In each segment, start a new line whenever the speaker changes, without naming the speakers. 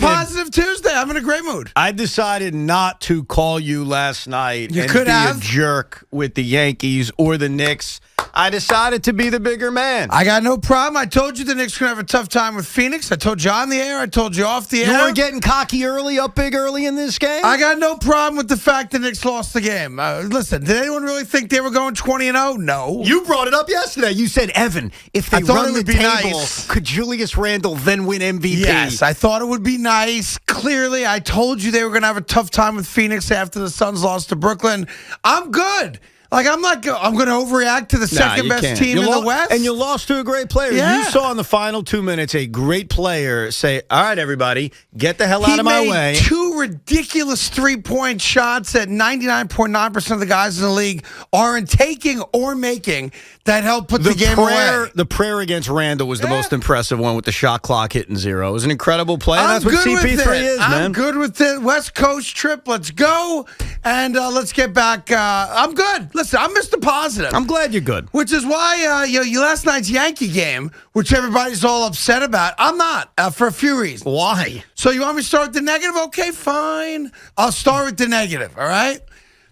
positive Tuesday. I'm in a great mood.
I decided not to call you last night
You
and
could
be
have.
a jerk with the Yankees or the Knicks. I decided to be the bigger man.
I got no problem. I told you the Knicks going to have a tough time with Phoenix. I told you on the air. I told you off the air.
You were getting cocky early, up big early in this game?
I got no problem with the fact the Knicks lost the game. Listen, did anyone really think they were going 20-0? No.
You brought it up yesterday. You said, Evan, if they
thought
run
it
the
would be
table,
nice.
could Julius Randle then win MVP?
Yes, I thought it would be nice. Clearly, I told you they were going to have a tough time with Phoenix after the Suns lost to Brooklyn. I'm good. Like, I'm not going to overreact to the second-best team in the West.
And you lost to a great player.
Yeah.
You saw in the final 2 minutes a great player say, all right, everybody, get the hell out of my way.
He made two ridiculous three-point shots that 99.9% of the guys in the league aren't taking or making that helped put the game away.
The prayer against Randall was the most impressive one with the shot clock hitting zero. It was an incredible play. That's what CP3 is, man.
I'm good with it. West Coast trip. Let's go. And let's get back. I'm good. Listen, I'm Mr. Positive.
I'm glad you're good.
Which is why you last night's Yankee game, which everybody's all upset about, I'm not, for a few reasons.
Why?
So you want me to start with the negative? Okay, fine. I'll start with the negative, all right?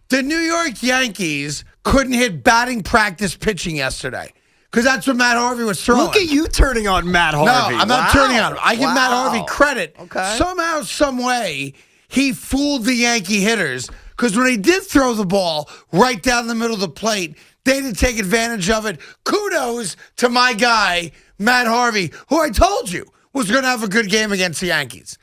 The New York Yankees couldn't hit batting practice pitching yesterday because that's what Matt Harvey was throwing.
Look at you turning on Matt Harvey.
No, I'm not turning on him. I give Matt Harvey credit.
Okay.
Somehow, some way, he fooled the Yankee hitters because when he did throw the ball right down the middle of the plate, they didn't take advantage of it. Kudos to my guy, Matt Harvey, who I told you was going to have a good game against the Yankees.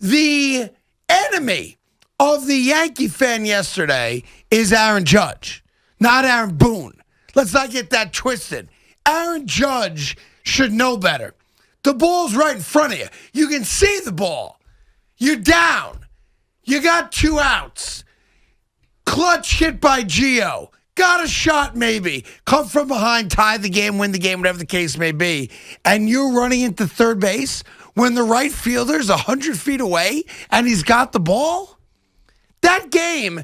The enemy of the Yankee fan yesterday is Aaron Judge, not Aaron Boone. Let's not get that twisted. Aaron Judge should know better. The ball's right in front of you. You can see the ball. You're down. You got 2 outs. Clutch hit by Gio. Got a shot maybe. Come from behind, tie the game, win the game, whatever the case may be. And you're running into third base when the right fielder's 100 feet away and he's got the ball? That game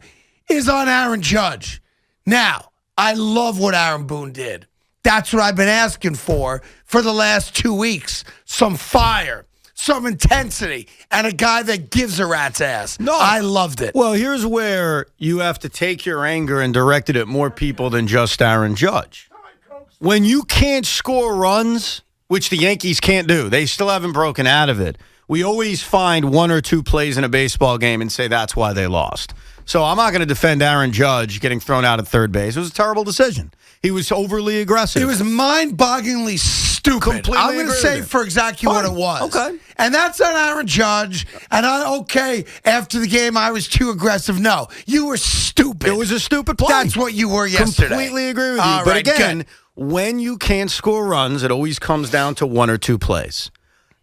is on Aaron Judge. Now, I love what Aaron Boone did. That's what I've been asking for the last 2 weeks. Some fire, some intensity, and a guy that gives a rat's ass. No, I loved it.
Well, here's where you have to take your anger and direct it at more people than just Aaron Judge. When you can't score runs, which the Yankees can't do, they still haven't broken out of it. We always find 1 or 2 plays in a baseball game and say that's why they lost. So I'm not going to defend Aaron Judge getting thrown out at third base. It was a terrible decision. He was overly aggressive.
It was mind-bogglingly stupid.
Completely
I'm going to say for exactly what it was.
Okay.
And that's on Aaron Judge. And after the game, I was too aggressive. No, you were stupid.
It was a stupid play.
That's what you were yesterday.
Completely agree with you.
All
but
right,
again,
good.
when you can't score runs, it always comes down to 1 or 2 plays.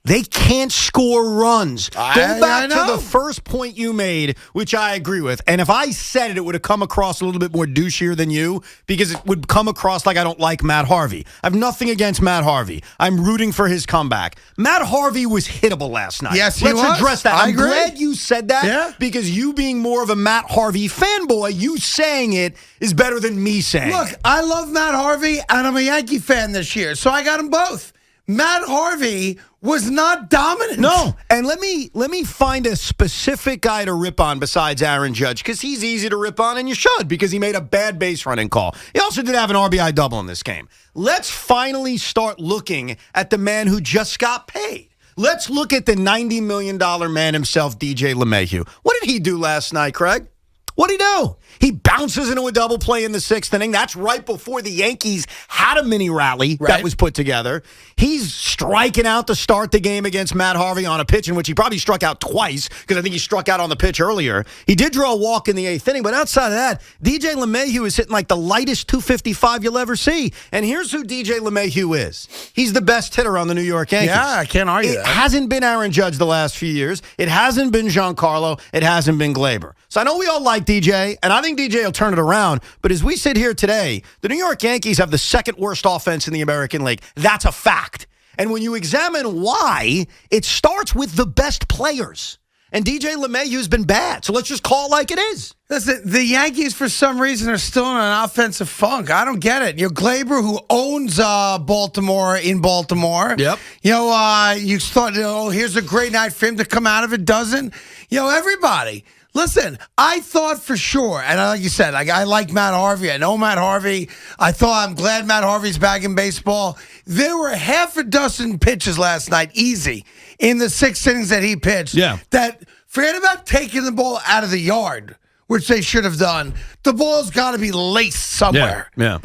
They can't score runs. Go back to the first point you made, which I agree with. And if I said it, it would have come across a little bit more douchier than you because it would come across like I don't like Matt Harvey. I have nothing against Matt Harvey. I'm rooting for his comeback. Matt Harvey was hittable last night.
Yes, he was.
Let's address that.
I
I'm
agree.
glad you said that because you being more of a Matt Harvey fanboy, you saying it is better than me saying it.
Look, I love Matt Harvey, and I'm a Yankee fan this year, so I got them both. Matt Harvey was not dominant.
No, and let me find a specific guy to rip on besides Aaron Judge because he's easy to rip on, and you should because he made a bad base running call. He also did have an RBI double in this game. Let's finally start looking at the man who just got paid. Let's look at the $90 million man himself, DJ LeMahieu. What did he do last night, Craig? What'd he do? He bounces into a double play in the 6th inning. That's right before the Yankees had a mini rally that was put together. He's striking out to start the game against Matt Harvey on a pitch in which he probably struck out twice because I think he struck out on the pitch earlier. He did draw a walk in the 8th inning, but outside of that, DJ LeMahieu is hitting like the lightest 255 you'll ever see. And here's who DJ LeMahieu is. He's the best hitter on the New York Yankees.
Yeah, I can't argue that.
It hasn't been Aaron Judge the last few years. It hasn't been Giancarlo. It hasn't been Glaber. So I know we all like DJ, and I think DJ will turn it around. But as we sit here today, the New York Yankees have the 2nd worst offense in the American League. That's a fact. And when you examine why, it starts with the best players. And DJ LeMahieu's been bad. So let's just call it like it is.
Listen, the Yankees, for some reason, are still in an offensive funk. I don't get it. Glaber, who owns Baltimore in Baltimore.
Yep.
You thought, here's a great night for him to come out of it. Doesn't. Everybody. Listen, I thought for sure, and like you said, I like Matt Harvey. I know Matt Harvey. I'm glad Matt Harvey's back in baseball. There were half a dozen pitches last night, easy, in the 6 innings that he pitched.
Yeah.
That, forget about taking the ball out of the yard, which they should have done. The ball's got to be laced somewhere.
Yeah.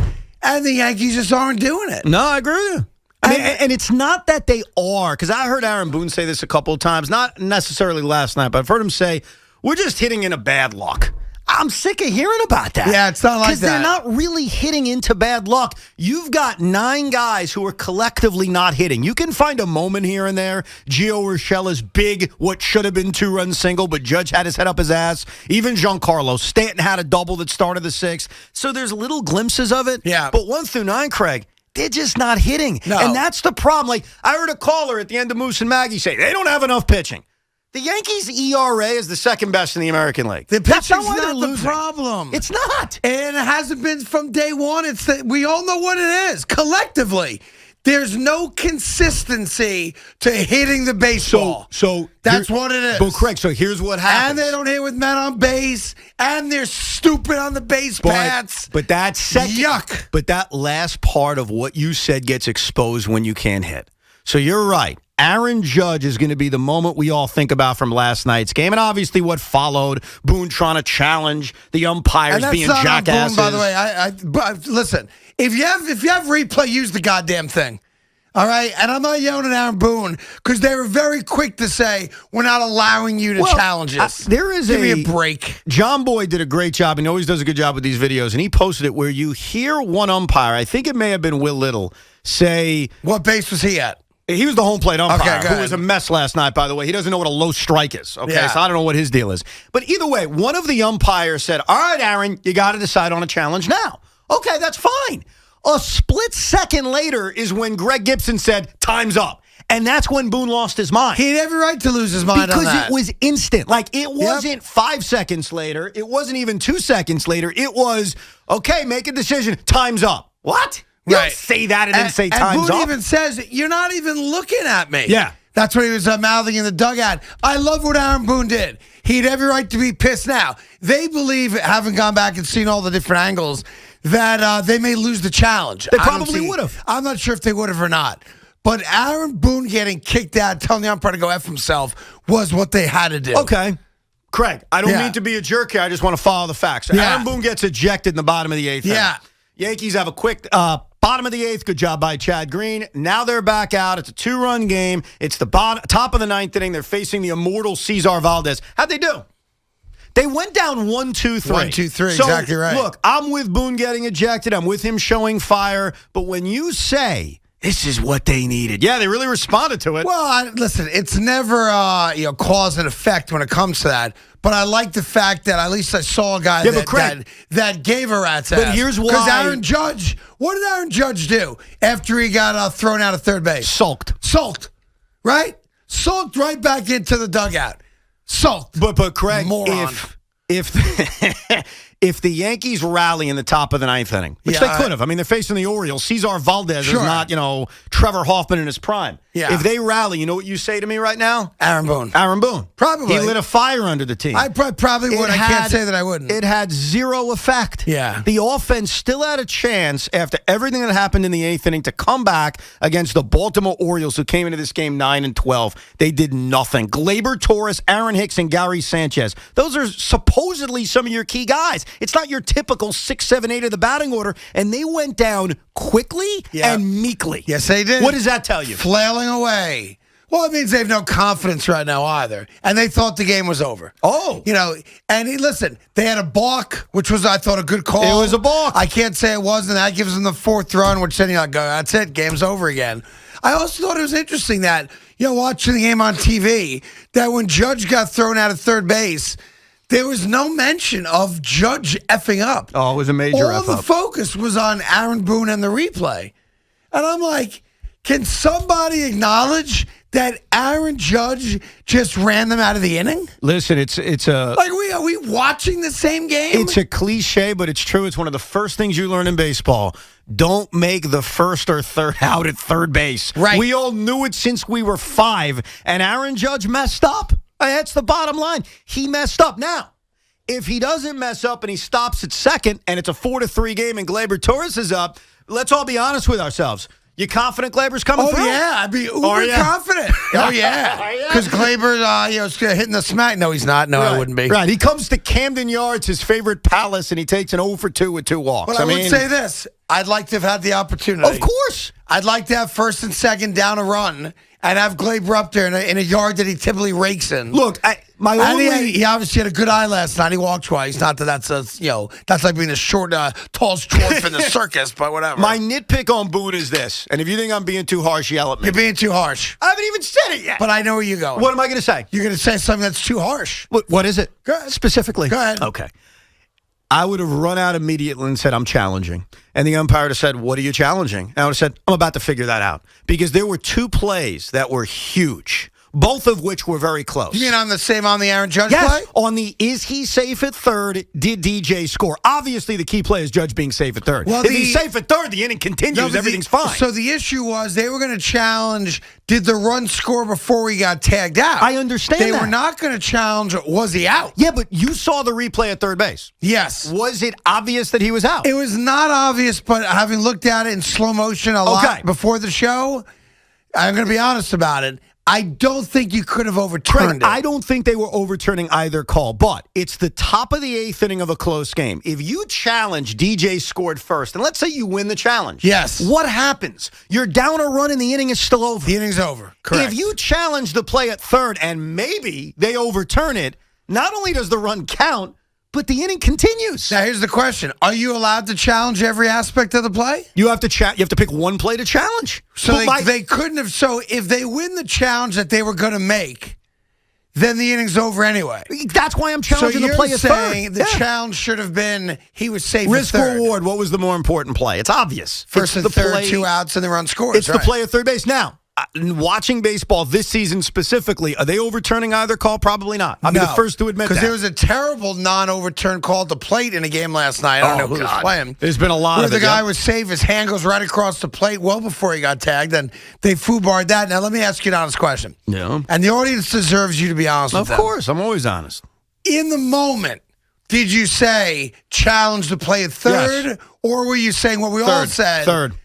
And the Yankees just aren't doing it.
No, I agree with you. And it's not that they are, because I heard Aaron Boone say this a couple of times, not necessarily last night, but I've heard him say, we're just hitting into bad luck. I'm sick of hearing about that.
Yeah, it's not like that.
Because they're not really hitting into bad luck. You've got 9 guys who are collectively not hitting. You can find a moment here and there. Gio Urshela's big, what should have been 2-run single, but Judge had his head up his ass. Even Giancarlo Stanton had a double that started the 6th. So there's little glimpses of it.
Yeah.
But 1 through 9, Craig, they're just not hitting.
No.
And that's the problem. Like, I heard a caller at the end of Moose and Maggie say, they don't have enough pitching. The Yankees' ERA is the second best in the American League.
The
That's
pitching's
not why they're
not the
losing.
problem.
It's not.
And it hasn't been from day one. We all know what it is. Collectively, there's no consistency to hitting the baseball.
So
that's what it is.
But Craig, so here's what happens.
And they don't hit with men on base. And they're stupid on the base paths.
But that second,
yuck.
But that last part of what you said gets exposed when you can't hit. So you're right. Aaron Judge is going to be the moment we all think about from last night's game, and obviously what followed. Boone trying to challenge the umpires being jackasses.
Boone, by the way, but listen, if you have replay, use the goddamn thing. All right, and I'm not yelling at Aaron Boone because they were very quick to say we're not allowing you to challenge us. Give me a break.
John Boyd did a great job, and he always does a good job with these videos, and he posted it where you hear one umpire, I think it may have been Will Little, say,
what base was he at?
He was the home plate umpire,
okay,
who was a mess last night, by the way. He doesn't know what a low strike is, okay?
Yeah.
So I don't know what his deal is. But either way, one of the umpires said, all right, Aaron, you got to decide on a challenge now. Okay, that's fine. A split second later is when Greg Gibson said, time's up. And that's when Boone lost his mind.
He had every right to lose his mind on that.
Because it was instant. Like, it wasn't 5 seconds later. It wasn't even 2 seconds later. It was, okay, make a decision. Time's up. What? You don't say that and then say time's up.
And Boone even says, you're not even looking at me.
Yeah.
That's what he was mouthing in the dugout. I love what Aaron Boone did. He had every right to be pissed now. They believe, having gone back and seen all the different angles, that they may lose the challenge.
They probably would have.
I'm not sure if they would have or not. But Aaron Boone getting kicked out, telling the umpire to go F himself, was what they had to do.
Okay. Craig, I don't mean to be a jerk here. I just want to follow the facts. So Aaron Boone gets ejected in the bottom of the 8th.
Yeah.
Yankees have a quick bottom of the 8th. Good job by Chad Green. Now they're back out. It's a 2-run game. It's the top of the 9th inning. They're facing the immortal Cesar Valdez. How'd they do? They went down 1-2-3.
1-2-3,
so,
exactly right.
Look, I'm with Boone getting ejected. I'm with him showing fire. But when you say this is what they needed, yeah, they really responded to it.
Well, listen, it's never cause and effect when it comes to that. But I like the fact that at least I saw a guy that gave a rat's ass.
But here's why.
Because Aaron Judge, what did Aaron Judge do after he got thrown out of third base?
Sulked,
right? Sulked right back into the dugout. Sulked.
But Craig,
moron.
if the Yankees rally in the top of the 9th inning, which they could have. I mean, they're facing the Orioles. Cesar Valdez is not, Trevor Hoffman in his prime.
Yeah.
If they rally, you know what you say to me right now?
Aaron Boone.
Probably. He lit a fire under the team.
I probably would. I can't say that I wouldn't.
It had zero effect.
Yeah.
The offense still had a chance after everything that happened in the 8th inning to come back against the Baltimore Orioles, who came into this game 9-12. They did nothing. Gleyber Torres, Aaron Hicks, and Gary Sanchez. Those are supposedly some of your key guys. It's not your typical 6, 7, 8 of the batting order, and they went down quickly and meekly.
Yes, they did.
What does that tell you?
Flailing away. Well, it means they have no confidence right now either. And they thought the game was over.
Oh.
Listen, they had a balk, which was, I thought, a good call.
It was a balk.
I can't say it wasn't. That gives them the 4th run, which then you're like, that's it, game's over again. I also thought it was interesting that, watching the game on TV, that when Judge got thrown out of third base, there was no mention of Judge effing up.
Oh, it was a major
All the focus was on Aaron Boone and the replay. And I'm like, can somebody acknowledge that Aaron Judge just ran them out of the inning?
Listen, it's a
Like, are we watching the same game?
it's a cliche, but it's true. It's one of the first things you learn in baseball. Don't make the first or third out at third base.
Right.
We all knew it since we were 5, and Aaron Judge messed up. That's the bottom line. He messed up. Now, if he doesn't mess up and he stops at second, and it's a 4-3 game, and Gleyber Torres is up, let's all be honest with ourselves. You confident Gleyber's coming through?
Oh, yeah. I'd be uber confident. Oh, yeah. Because Gleyber, hitting the smack. No, he's not. No,
Right.
I wouldn't be.
Right. He comes to Camden Yards, his favorite palace, and he takes an 0 for 2 with 2 walks.
But I would say this. I'd like to have had the opportunity.
Of course.
I'd like to have first and second down a run and have Gleyber up there in a yard that he typically rakes in.
Look,
he obviously had a good eye last night. He walked twice. Not that that's like being a short, tall dwarf in the circus, but whatever.
my nitpick on Boone is this, and if you think I'm being too harsh, yell at me.
You're being too harsh.
I haven't even said it yet.
But I know where you're going.
What am I going to say?
You're going to say something that's too harsh.
What is it?
Go ahead.
Specifically?
Go ahead.
Okay. I would have run out immediately and said, I'm challenging. And the umpire would have said, what are you challenging? And I would have said, I'm about to figure that out. Because there were 2 plays that were huge, both of which were very close.
You mean on the Aaron Judge
Yes,
play?
on the is he safe at third, did DJ score? Obviously, the key play is Judge being safe at third.
Well,
if he's safe at third, the inning continues, everything's fine.
So the issue was they were going to challenge, did the run score before he got tagged out?
I understand
They
that.
were not going to challenge, was he out?
Yeah, but you saw the replay at third base.
Yes.
Was it obvious that he was out?
It was not obvious, but having looked at it in slow motion a lot before the show, I'm going to be honest about it. I don't think you could have overturned it.
I don't think they were overturning either call, but it's the top of the 8th inning of a close game. If you challenge DJ scored first, and let's say you win the challenge.
Yes.
What happens? You're down a run and the inning is still over.
The inning's over. Correct.
If you challenge the play at third and maybe they overturn it, not only does the run count, but the inning continues.
Now, here's the question. Are you allowed to challenge every aspect of the play?
You have to pick one play to challenge.
So they couldn't have. So if they win the challenge that they were going to make, then the inning's over anyway.
That's why I'm challenging the play at third.
So you're saying the challenge should have been he was safe
Risk
at third.
reward, what was the more important play? It's obvious.
First and third, 2 outs, and the run scores.
It's the play at third base. Now, watching baseball this season specifically, are they overturning either call? Probably not. I'll be the first to admit that.
Because there was a terrible non-overturn call at the plate in a game last night. I don't know who was playing.
There's been a lot
where
of it.
The guy was safe. His hand goes right across the plate well before he got tagged, and they foobarred that. Now, let me ask you an honest question.
Yeah.
And the audience deserves you to be honest with them.
Of course. I'm always honest.
In the moment, did you say challenge the play at third?
Yes.
Or were you saying what we all said?
Third.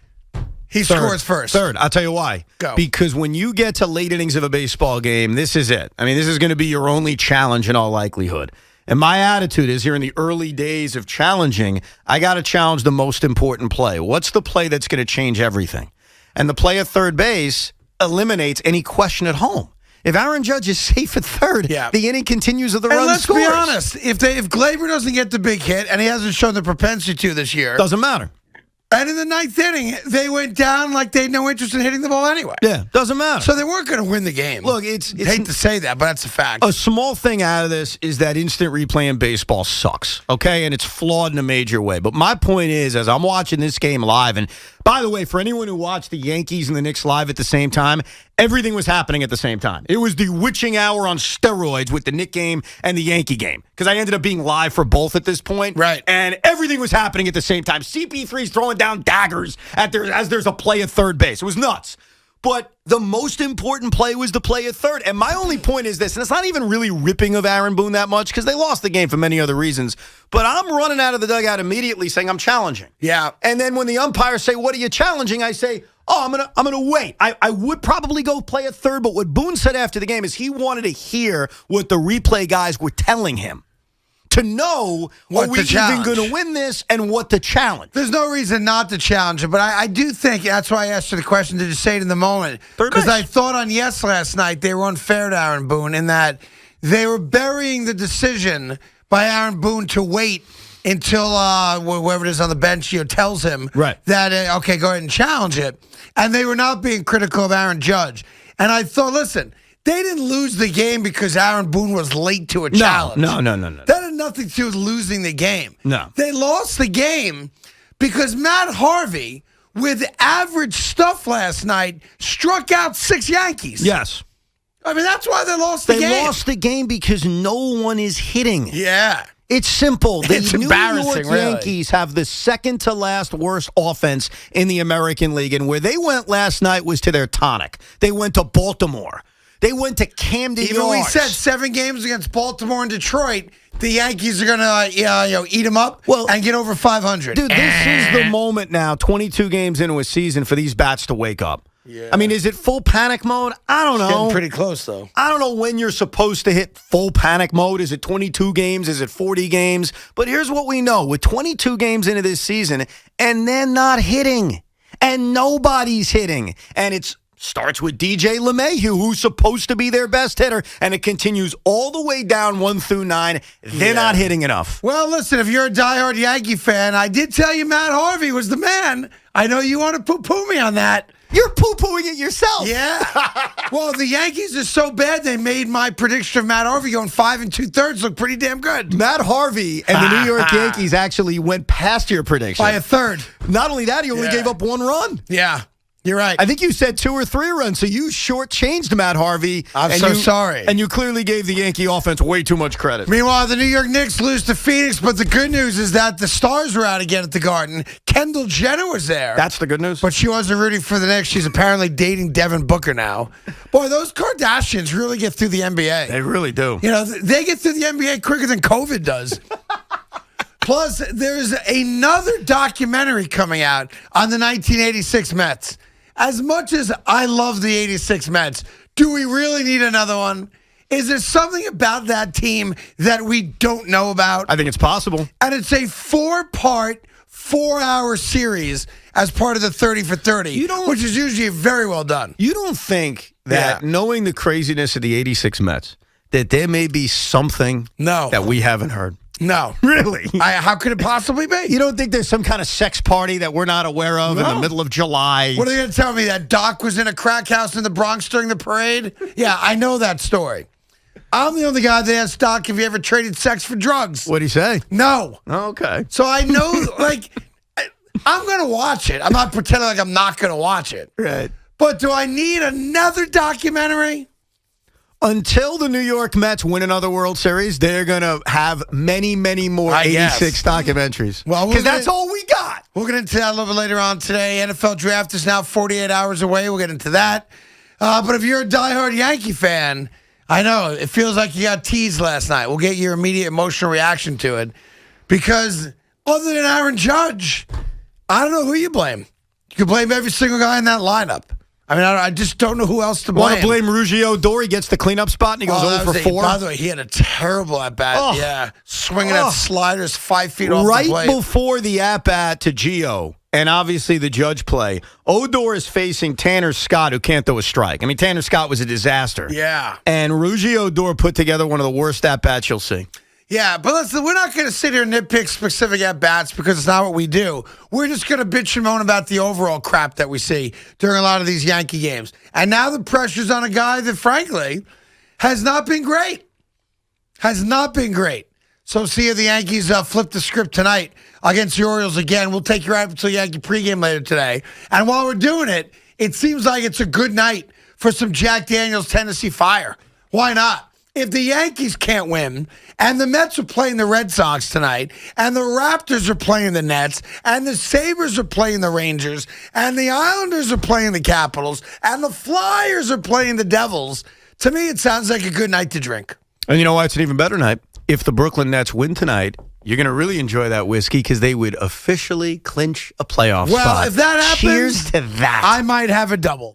He scores first.
Third. I'll tell you why.
Go.
Because when you get to late innings of a baseball game, this is it. I mean, this is going to be your only challenge in all likelihood. And my attitude is here in the early days of challenging, I got to challenge the most important play. What's the play that's going to change everything? And the play at third base eliminates any question at home. If Aaron Judge is safe at third, the inning continues with the run
let's
scores.
Be honest. If Gleyber doesn't get the big hit, and he hasn't shown the propensity to this year,
doesn't matter.
And in the 9th inning, they went down like they had no interest in hitting the ball anyway.
Yeah, doesn't matter.
So they weren't going to win the game.
Look, it's
hate to say that, but that's a fact.
A small thing out of this is that instant replay in baseball sucks, okay? And it's flawed in a major way. But my point is, as I'm watching this game live, and by the way, for anyone who watched the Yankees and the Knicks live at the same time, everything was happening at the same time. It was the witching hour on steroids with the Knick game and the Yankee game, because I ended up being live for both at this point.
Right.
And everything was happening at the same time. CP3's throwing down daggers as there's a play at third base. It was nuts. But the most important play was the play at third. And my only point is this, and it's not even really ripping of Aaron Boone that much because they lost the game for many other reasons, but I'm running out of the dugout immediately saying I'm challenging.
Yeah.
And then when the umpires say, what are you challenging? I say, I'm gonna wait. I would probably go play at third, but what Boone said after the game is he wanted to hear what the replay guys were telling him to know are we even going to win this and what to challenge.
There's no reason not to challenge it, but I do think that's why I asked you the question. Did you say it in the moment? Because I thought on Yes last night they were unfair to Aaron Boone in that they were burying the decision by Aaron Boone to wait until whoever it is on the bench tells him that, okay, go ahead and challenge it. And they were not being critical of Aaron Judge. And I thought, listen, they didn't lose the game because Aaron Boone was late to a challenge.
No.
That had nothing to do with losing the game.
No.
They lost the game because Matt Harvey with average stuff last night, struck out 6 Yankees.
Yes.
I mean, that's why they lost the game.
They lost the game because no one is hitting.
Yeah.
It's simple. The
It's
New
embarrassing,
York
really.
Yankees have the second to last worst offense in the American League, and where they went last night was to their tonic. They went to Baltimore. They went to Camden
Even
Yards.
we said 7 games against Baltimore and Detroit, the Yankees are going to eat them up and get over 500.
Dude, this is the moment now, 22 games into a season, for these bats to wake up.
Yeah.
I mean, is it full panic mode? I don't know.
Getting pretty close, though.
I don't know when you're supposed to hit full panic mode. Is it 22 games? Is it 40 games? But here's what we know. With 22 games into this season, and they're not hitting, and nobody's hitting, and it starts with DJ LeMahieu, who's supposed to be their best hitter, and it continues all the way down 1 through 9. They're not hitting enough.
Well, listen, if you're a diehard Yankee fan, I did tell you Matt Harvey was the man. I know you want to poo-poo me on that.
You're poo-pooing it yourself.
Yeah. Well, the Yankees are so bad, they made my prediction of Matt Harvey going 5 2/3 look pretty damn good.
Matt Harvey and the New York Yankees actually went past your prediction.
By a third.
Not only that, he only gave up 1 run.
Yeah. You're right.
I think you said 2 or 3 runs, so you shortchanged Matt Harvey.
I'm so sorry.
And you clearly gave the Yankee offense way too much credit.
Meanwhile, the New York Knicks lose to Phoenix, but the good news is that the Stars were out again at the Garden. Kendall Jenner was there.
That's the good news.
But she wasn't rooting for the Knicks. She's apparently dating Devin Booker now. Boy, those Kardashians really get through the NBA.
They really do.
You know, they get through the NBA quicker than COVID does. Plus, there's another documentary coming out on the 1986 Mets. As much as I love the 86 Mets, do we really need another one? Is there something about that team that we don't know about?
I think it's possible.
And it's a 4-part, 4-hour series as part of the 30 for 30, which is usually very well done.
You don't think that knowing the craziness of the 86 Mets, that there may be something that we haven't heard?
No.
Really?
How could it possibly be?
You don't think there's some kind of sex party that we're not aware of in the middle of July?
What are they going to tell me? That Doc was in a crack house in the Bronx during the parade? Yeah, I know that story. I'm the only guy that asked Doc if he ever traded sex for drugs.
What'd he say?
No.
Oh, okay.
So I know, I'm going to watch it. I'm not pretending like I'm not going to watch it.
Right.
But do I need another documentary?
Until the New York Mets win another World Series, they're going to have many, many more 86 documentaries.
Well,
because that's all we got.
We'll get into that a little bit later on today. NFL draft is now 48 hours away. We'll get into that. But if you're a diehard Yankee fan, I know it feels like you got teased last night. We'll get your immediate emotional reaction to it. Because other than Aaron Judge, I don't know who you blame. You can blame every single guy in that lineup. I mean, I just don't know who else to blame.
Want to blame Ruggiero Dor? He gets the cleanup spot and he goes 0 for 4.
By the way, he had a terrible at-bat. Yeah. Swinging at sliders 5 feet off the plate.
Right before the at-bat to Gio, and obviously the Judge play, Odor is facing Tanner Scott, who can't throw a strike. I mean, Tanner Scott was a disaster.
Yeah.
And Ruggiero Dor put together one of the worst at-bats you'll see.
Yeah, but listen, we're not going to sit here and nitpick specific at-bats because it's not what we do. We're just going to bitch and moan about the overall crap that we see during a lot of these Yankee games. And now the pressure's on a guy that, frankly, has not been great. Has not been great. So see if the Yankees flip the script tonight against the Orioles again. We'll take you right up to the Yankee pregame later today. And while we're doing it, it seems like it's a good night for some Jack Daniels Tennessee Fire. Why not? If the Yankees can't win, and the Mets are playing the Red Sox tonight, and the Raptors are playing the Nets, and the Sabres are playing the Rangers, and the Islanders are playing the Capitals, and the Flyers are playing the Devils, to me it sounds like a good night to drink.
And you know why it's an even better night? If the Brooklyn Nets win tonight, you're going to really enjoy that whiskey because they would officially clinch a playoff spot.
Well, if that happens,
cheers to that.
I might have a double.